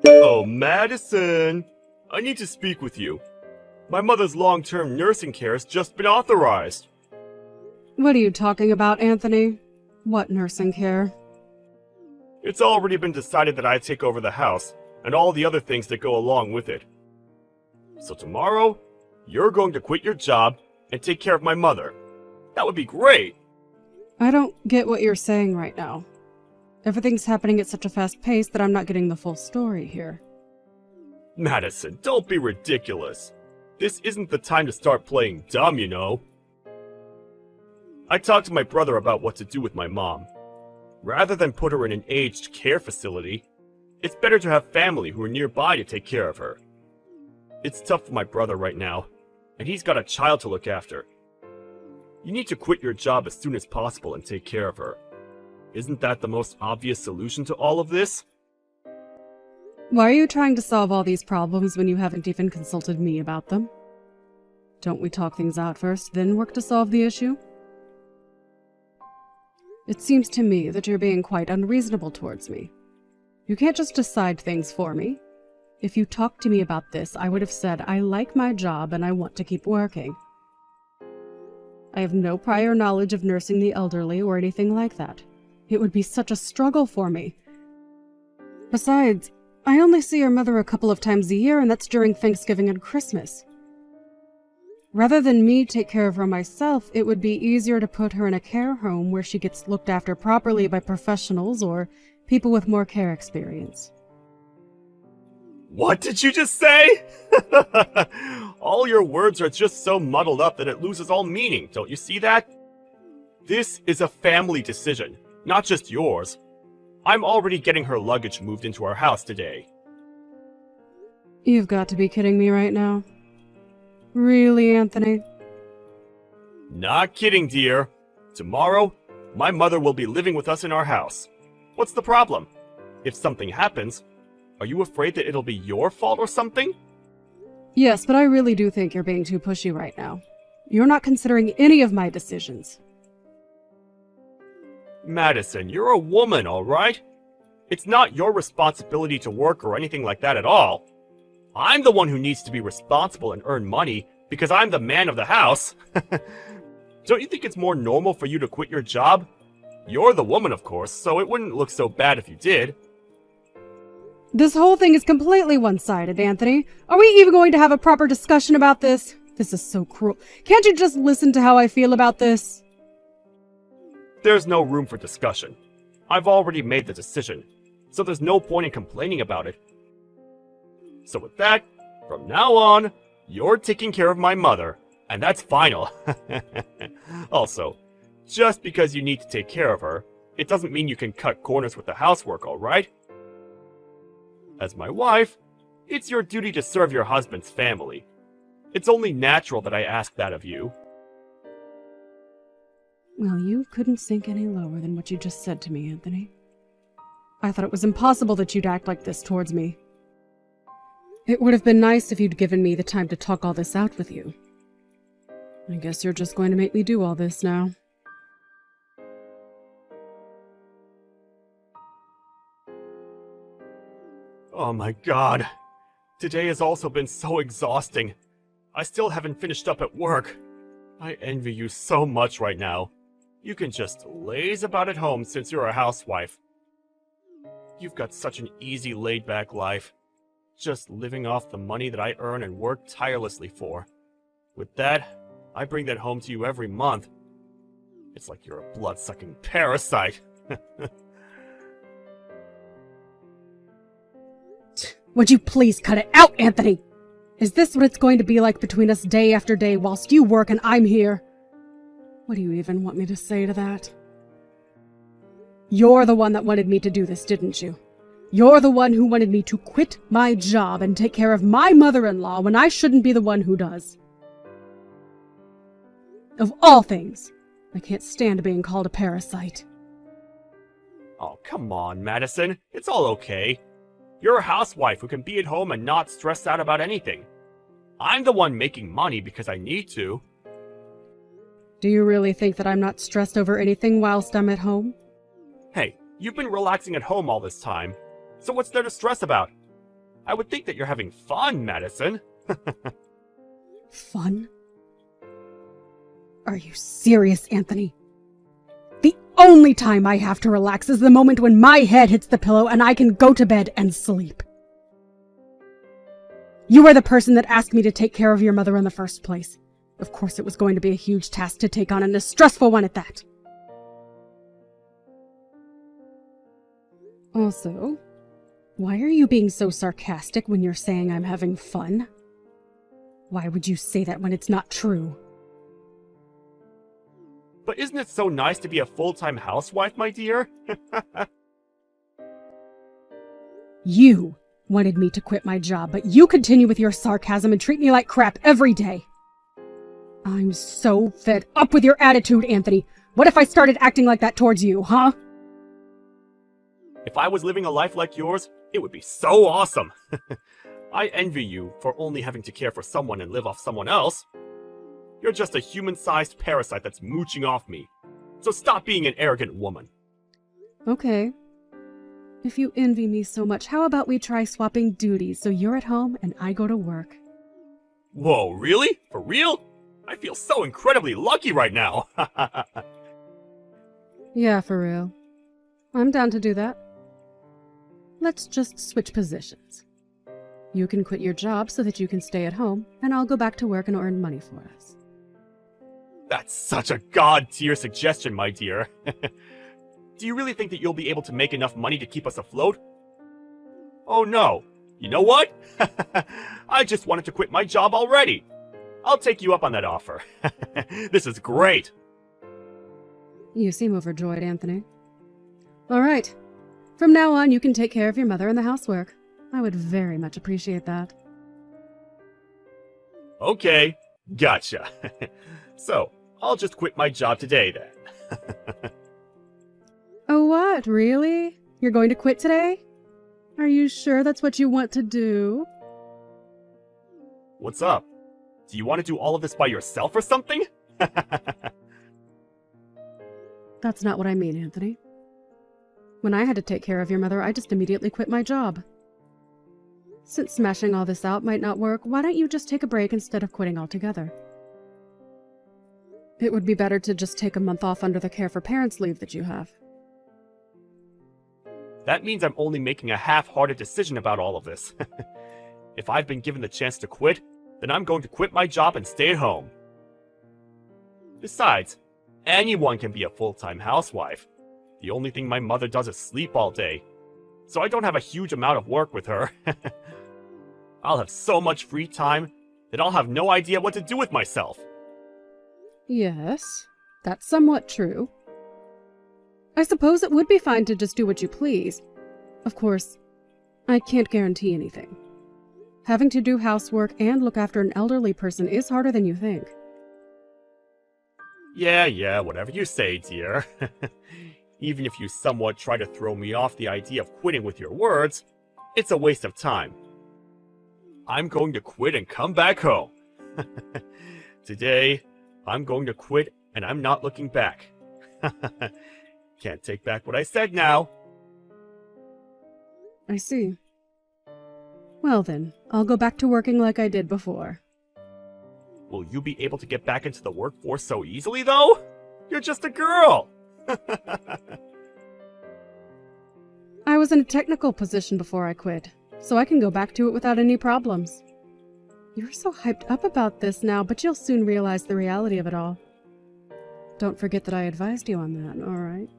Oh, Madison! I need to speak with you. My mother's long-term nursing care has just been authorized. What are you talking about, Anthony? What nursing care? It's already been decided that I take over the house, and all the other things that go along with it. So tomorrow, you're going to quit your job and take care of my mother. That would be great! I don't get what you're saying right now. Everything's happening at such a fast pace that I'm not getting the full story here. Madison, don't be ridiculous. This isn't the time to start playing dumb, you know. I talked to my brother about what to do with my mom. Rather than put her in an aged care facility, it's better to have family who are nearby to take care of her. It's tough for my brother right now, and he's got a child to look after. You need to quit your job as soon as possible and take care of her. Isn't that the most obvious solution to all of this? Why are you trying to solve all these problems when you haven't even consulted me about them? Don't we talk things out first, then work to solve the issue? It seems to me that you're being quite unreasonable towards me. You can't just decide things for me. If you talked to me about this, I would have said I like my job and I want to keep working. I have no prior knowledge of nursing the elderly or anything like that. It would be such a struggle for me. Besides, I only see your mother a couple of times a year, and that's during Thanksgiving and Christmas. Rather than me take care of her myself, it would be easier to put her in a care home where she gets looked after properly by professionals or people with more care experience. What did you just say? All your words are just so muddled up that it loses all meaning, don't you see that? This is a family decision, not just yours. I'm already getting her luggage moved into our house today. You've got to be kidding me right now. Really, Anthony? Not kidding, dear. Tomorrow, my mother will be living with us in our house. What's the problem? If something happens, are you afraid that it'll be your fault or something? Yes, but I really do think you're being too pushy right now. You're not considering any of my decisions. Madison, you're a woman, all right? It's not your responsibility to work or anything like that at all. I'm the one who needs to be responsible and earn money because I'm the man of the house. Don't you think it's more normal for you to quit your job? You're the woman, of course, so it wouldn't look so bad if you did. This whole thing is completely one-sided, Anthony. Are we even going to have a proper discussion about this? This is so cruel. Can't you just listen to how I feel about this? There's no room for discussion. I've already made the decision, so there's no point in complaining about it. So with that, from now on, you're taking care of my mother, and that's final. Also, just because you need to take care of her, it doesn't mean you can cut corners with the housework, alright? As my wife, it's your duty to serve your husband's family. It's only natural that I ask that of you. Well, you couldn't sink any lower than what you just said to me, Anthony. I thought it was impossible that you'd act like this towards me. It would have been nice if you'd given me the time to talk all this out with you. I guess you're just going to make me do all this now. Oh my god. Today has also been so exhausting. I still haven't finished up at work. I envy you so much right now. You can just laze about at home since you're a housewife. You've got such an easy, laid-back life. Just living off the money that I earn and work tirelessly for. With that, I bring that home to you every month. It's like you're a blood-sucking parasite. Would you please cut it out, Anthony? Is this what it's going to be like between us day after day whilst you work and I'm here? What do you even want me to say to that? You're the one that wanted me to do this, didn't you? You're the one who wanted me to quit my job and take care of my mother-in-law when I shouldn't be the one who does. Of all things, I can't stand being called a parasite. Oh, come on, Madison. It's all okay. You're a housewife who can be at home and not stress out about anything. I'm the one making money because I need to. Do you really think that I'm not stressed over anything whilst I'm at home? Hey, you've been relaxing at home all this time. So what's there to stress about? I would think that you're having fun, Madison. Fun? Are you serious, Anthony? The only time I have to relax is the moment when my head hits the pillow and I can go to bed and sleep. You are the person that asked me to take care of your mother in the first place. Of course it was going to be a huge task to take on and a stressful one at that. Also, why are you being so sarcastic when you're saying I'm having fun? Why would you say that when it's not true? But isn't it so nice to be a full-time housewife, my dear? You wanted me to quit my job, but you continue with your sarcasm and treat me like crap every day. I'm so fed up with your attitude, Anthony. What if I started acting like that towards you, huh? If I was living a life like yours, it would be so awesome. I envy you for only having to care for someone and live off someone else. You're just a human-sized parasite that's mooching off me. So stop being an arrogant woman. Okay. If you envy me so much, how about we try swapping duties so you're at home and I go to work? Whoa, really? For real? I feel so incredibly lucky right now. Yeah, for real. I'm down to do that. Let's just switch positions. You can quit your job so that you can stay at home, and I'll go back to work and earn money for us. That's such a god-tier suggestion, my dear. Do you really think that you'll be able to make enough money to keep us afloat? Oh no. You know what? I just wanted to quit my job already. I'll take you up on that offer. This is great. You seem overjoyed, Anthony. All right. From now on, you can take care of your mother and the housework. I would very much appreciate that. Okay, gotcha. So, I'll just quit my job today then. Oh, what? Really? You're going to quit today? Are you sure that's what you want to do? What's up? Do you want to do all of this by yourself or something? That's not what I mean, Anthony. When I had to take care of your mother, I just immediately quit my job. Since smashing all this out might not work, why don't you just take a break instead of quitting altogether? It would be better to just take a month off under the care for parents leave that you have. That means I'm only making a half-hearted decision about all of this. If I've been given the chance to quit, then I'm going to quit my job and stay at home. Besides, anyone can be a full-time housewife. The only thing my mother does is sleep all day, so I don't have a huge amount of work with her. I'll have so much free time that I'll have no idea what to do with myself. Yes, that's somewhat true. I suppose it would be fine to just do what you please. Of course, I can't guarantee anything. Having to do housework and look after an elderly person is harder than you think. Yeah, whatever you say, dear. Even if you somewhat try to throw me off the idea of quitting with your words, it's a waste of time. I'm going to quit and come back home. Today, I'm going to quit and I'm not looking back. Can't take back what I said now. I see. Well then, I'll go back to working like I did before. Will you be able to get back into the workforce so easily, though? You're just a girl! I was in a technical position before I quit, so I can go back to it without any problems. You're so hyped up about this now, but you'll soon realize the reality of it all. Don't forget that I advised you on that, alright?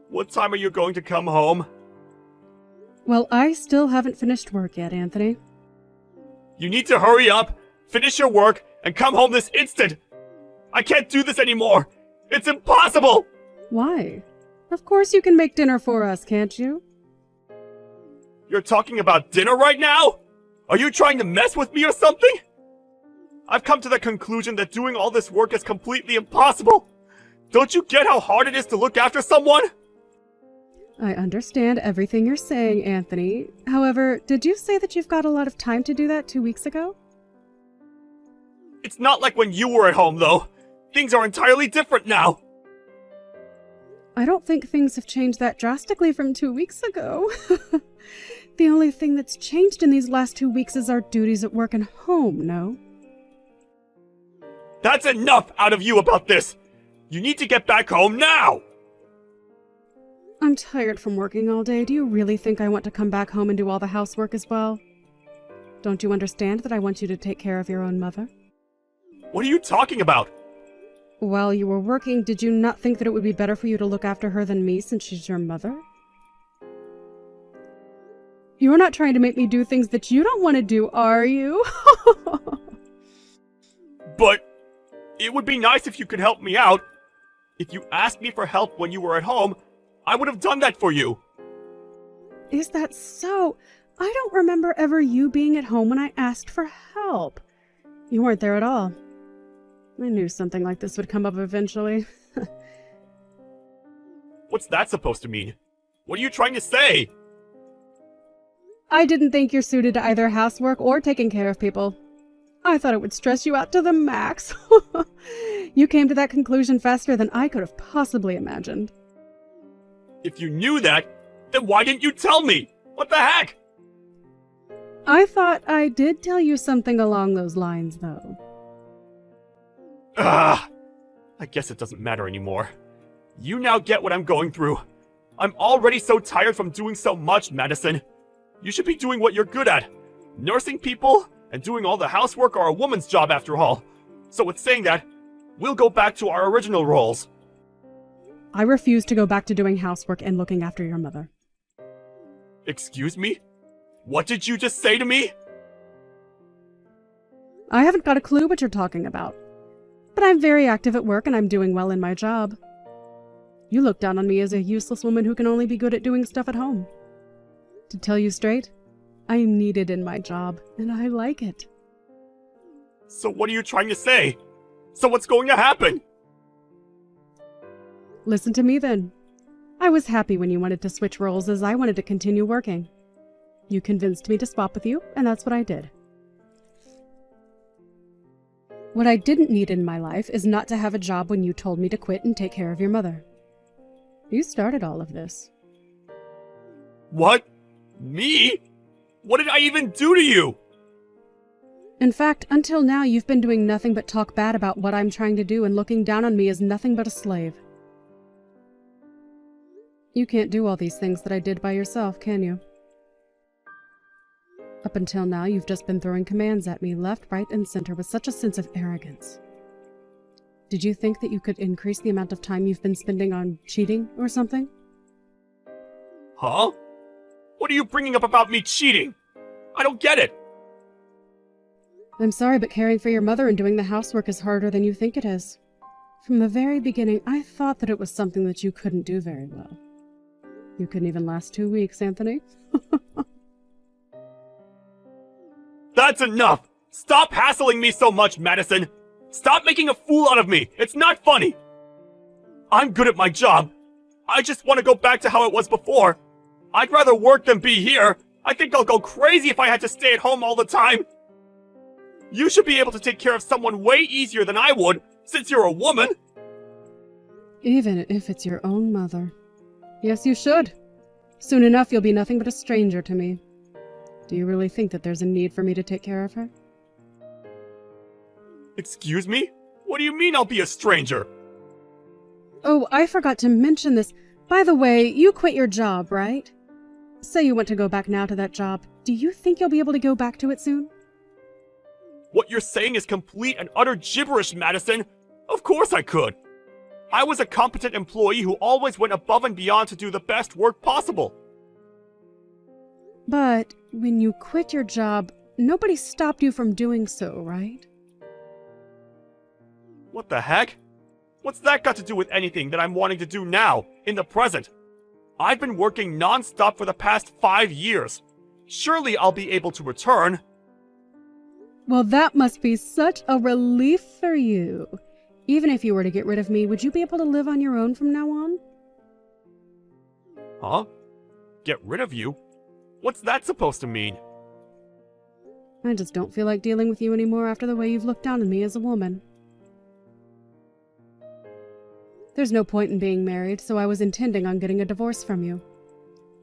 What time are you going to come home? Well, I still haven't finished work yet, Anthony. You need to hurry up, finish your work, and come home this instant! I can't do this anymore! It's impossible! Why? Of course you can make dinner for us, can't you? You're talking about dinner right now? Are you trying to mess with me or something? I've come to the conclusion that doing all this work is completely impossible! Don't you get how hard it is to look after someone? I understand everything you're saying, Anthony. However, did you say that you've got a lot of time to do that 2 weeks ago? It's not like when you were at home, though. Things are entirely different now. I don't think things have changed that drastically from 2 weeks ago. The only thing that's changed in these last 2 weeks is our duties at work and home, no? That's enough out of you about this! You need to get back home now! I'm tired from working all day. Do you really think I want to come back home and do all the housework as well? Don't you understand that I want you to take care of your own mother? What are you talking about? While you were working, did you not think that it would be better for you to look after her than me since she's your mother? You're not trying to make me do things that you don't want to do, are you? But it would be nice if you could help me out. If you asked me for help when you were at home, I would have done that for you. Is that so? I don't remember ever you being at home when I asked for help. You weren't there at all. I knew something like this would come up eventually. What's that supposed to mean? What are you trying to say? I didn't think you're suited to either housework or taking care of people. I thought it would stress you out to the max. You came to that conclusion faster than I could have possibly imagined. If you knew that, then why didn't you tell me? What the heck? I thought I did tell you something along those lines, though. I guess it doesn't matter anymore. You now get what I'm going through. I'm already so tired from doing so much, Madison. You should be doing what you're good at. Nursing people and doing all the housework are a woman's job after all. So with saying that, we'll go back to our original roles. I refuse to go back to doing housework and looking after your mother. Excuse me? What did you just say to me? I haven't got a clue what you're talking about. But I'm very active at work and I'm doing well in my job. You look down on me as a useless woman who can only be good at doing stuff at home. To tell you straight, I'm needed in my job, and I like it. So what are you trying to say? So what's going to happen? Listen to me then. I was happy when you wanted to switch roles as I wanted to continue working. You convinced me to swap with you, and that's what I did. What I didn't need in my life is not to have a job when you told me to quit and take care of your mother. You started all of this. What? Me? What did I even do to you? In fact, until now you've been doing nothing but talk bad about what I'm trying to do and looking down on me as nothing but a slave. You can't do all these things that I did by yourself, can you? Up until now, you've just been throwing commands at me left, right, and center with such a sense of arrogance. Did you think that you could increase the amount of time you've been spending on cheating or something? Huh? What are you bringing up about me cheating? I don't get it. I'm sorry, but caring for your mother and doing the housework is harder than you think it is. From the very beginning, I thought that it was something that you couldn't do very well. You couldn't even last 2 weeks, Anthony. That's enough! Stop hassling me so much, Madison! Stop making a fool out of me! It's not funny! I'm good at my job. I just want to go back to how it was before. I'd rather work than be here. I think I'll go crazy if I had to stay at home all the time. You should be able to take care of someone way easier than I would, since you're a woman. Even if it's your own mother. Yes, you should. Soon enough, you'll be nothing but a stranger to me. Do you really think that there's a need for me to take care of her? Excuse me? What do you mean I'll be a stranger? Oh, I forgot to mention this. By the way, you quit your job, right? Say you want to go back now to that job. Do you think you'll be able to go back to it soon? What you're saying is complete and utter gibberish, Madison. Of course I could. I was a competent employee who always went above and beyond to do the best work possible. But when you quit your job, nobody stopped you from doing so, right? What the heck? What's that got to do with anything that I'm wanting to do now, in the present? I've been working non-stop for the past 5 years. Surely I'll be able to return. Well, that must be such a relief for you. Even if you were to get rid of me, would you be able to live on your own from now on? Huh? Get rid of you? What's that supposed to mean? I just don't feel like dealing with you anymore after the way you've looked down on me as a woman. There's no point in being married, so I was intending on getting a divorce from you.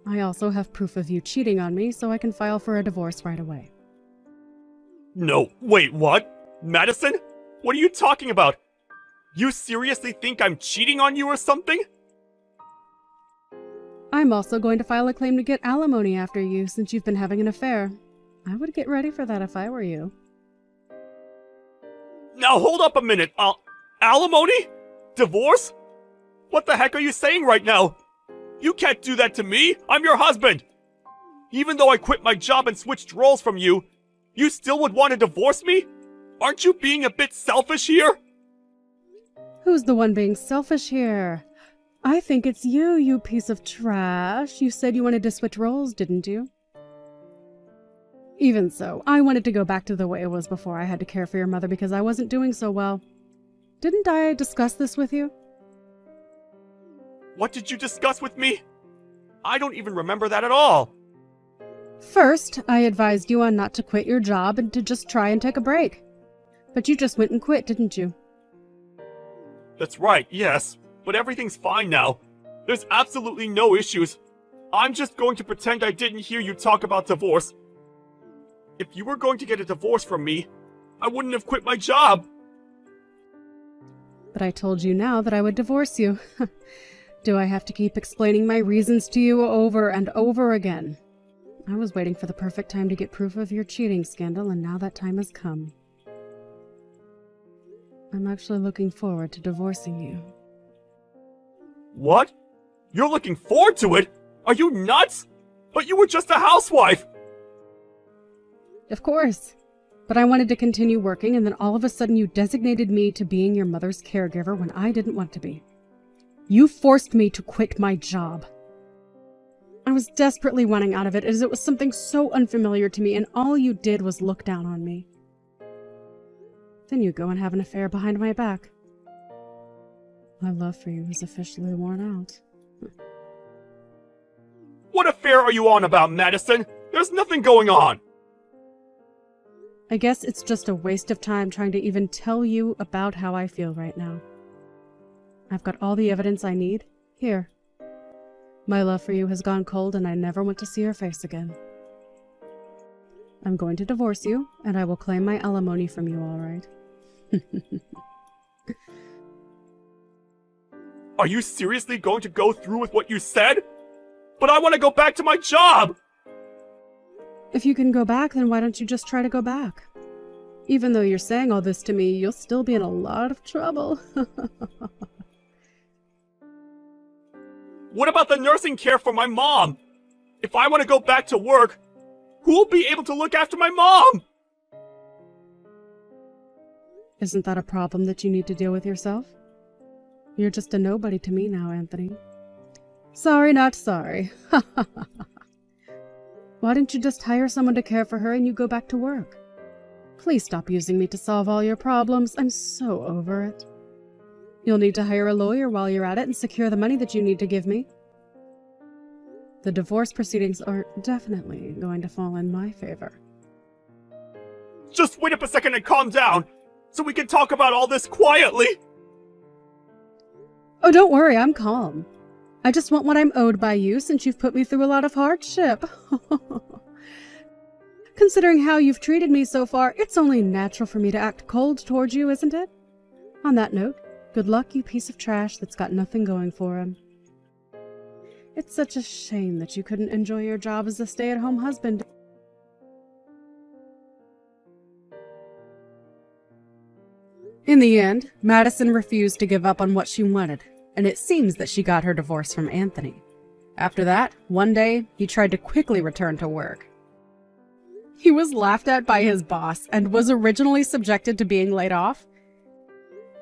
I also have proof of you cheating on me, so I can file for a divorce right away. No, wait, what? Madison? What are you talking about? You seriously think I'm cheating on you or something? I'm also going to file a claim to get alimony after you, since you've been having an affair. I would get ready for that if I were you. Now hold up a minute. Alimony? Divorce? What the heck are you saying right now? You can't do that to me. I'm your husband. Even though I quit my job and switched roles from you, you still would want to divorce me? Aren't you being a bit selfish here? Who's the one being selfish here? I think it's you, you piece of trash. You said you wanted to switch roles, didn't you? Even so, I wanted to go back to the way it was before I had to care for your mother because I wasn't doing so well. Didn't I discuss this with you? What did you discuss with me? I don't even remember that at all. First, I advised you on not to quit your job and to just try and take a break. But you just went and quit, didn't you? That's right, yes. But everything's fine now. There's absolutely no issues. I'm just going to pretend I didn't hear you talk about divorce. If you were going to get a divorce from me, I wouldn't have quit my job. But I told you now that I would divorce you. Do I have to keep explaining my reasons to you over and over again? I was waiting for the perfect time to get proof of your cheating scandal, and now that time has come. I'm actually looking forward to divorcing you. What? You're looking forward to it? Are you nuts? But you were just a housewife! Of course. But I wanted to continue working, and then all of a sudden you designated me to being your mother's caregiver when I didn't want to be. You forced me to quit my job. I was desperately wanting out of it, as it was something so unfamiliar to me, and all you did was look down on me. Then you go and have an affair behind my back. My love for you is officially worn out. What affair are you on about, Madison? There's nothing going on! I guess it's just a waste of time trying to even tell you about how I feel right now. I've got all the evidence I need. Here. My love for you has gone cold and I never want to see your face again. I'm going to divorce you, and I will claim my alimony from you, all right? Are you seriously going to go through with what you said? But I want to go back to my job! If you can go back, then why don't you just try to go back? Even though you're saying all this to me, you'll still be in a lot of trouble. What about the nursing care for my mom? If I want to go back to work, who will be able to look after my mom? Isn't that a problem that you need to deal with yourself? You're just a nobody to me now, Anthony. Sorry, not sorry. Why don't you just hire someone to care for her and you go back to work? Please stop using me to solve all your problems. I'm so over it. You'll need to hire a lawyer while you're at it and secure the money that you need to give me. The divorce proceedings are definitely going to fall in my favor. Just wait up a second and calm down, so we can talk about all this quietly. Oh, don't worry, I'm calm. I just want what I'm owed by you since you've put me through a lot of hardship. Considering how you've treated me so far, it's only natural for me to act cold towards you, isn't it? On that note, good luck, you piece of trash that's got nothing going for him. It's such a shame that you couldn't enjoy your job as a stay-at-home husband. In the end, Madison refused to give up on what she wanted, and it seems that she got her divorce from Anthony. After that, one day, he tried to quickly return to work. He was laughed at by his boss and was originally subjected to being laid off.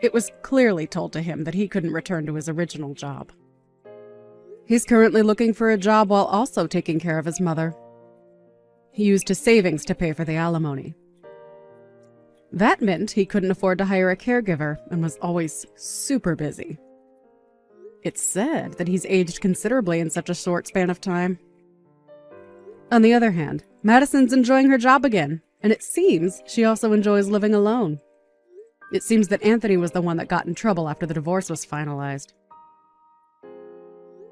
It was clearly told to him that he couldn't return to his original job. He's currently looking for a job while also taking care of his mother. He used his savings to pay for the alimony. That meant he couldn't afford to hire a caregiver and was always super busy. It's said that he's aged considerably in such a short span of time. On the other hand, Madison's enjoying her job again, and it seems she also enjoys living alone. It seems that Anthony was the one that got in trouble after the divorce was finalized.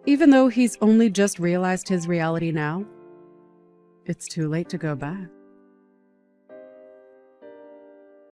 Even though he's only just realized his reality now, it's too late to go back.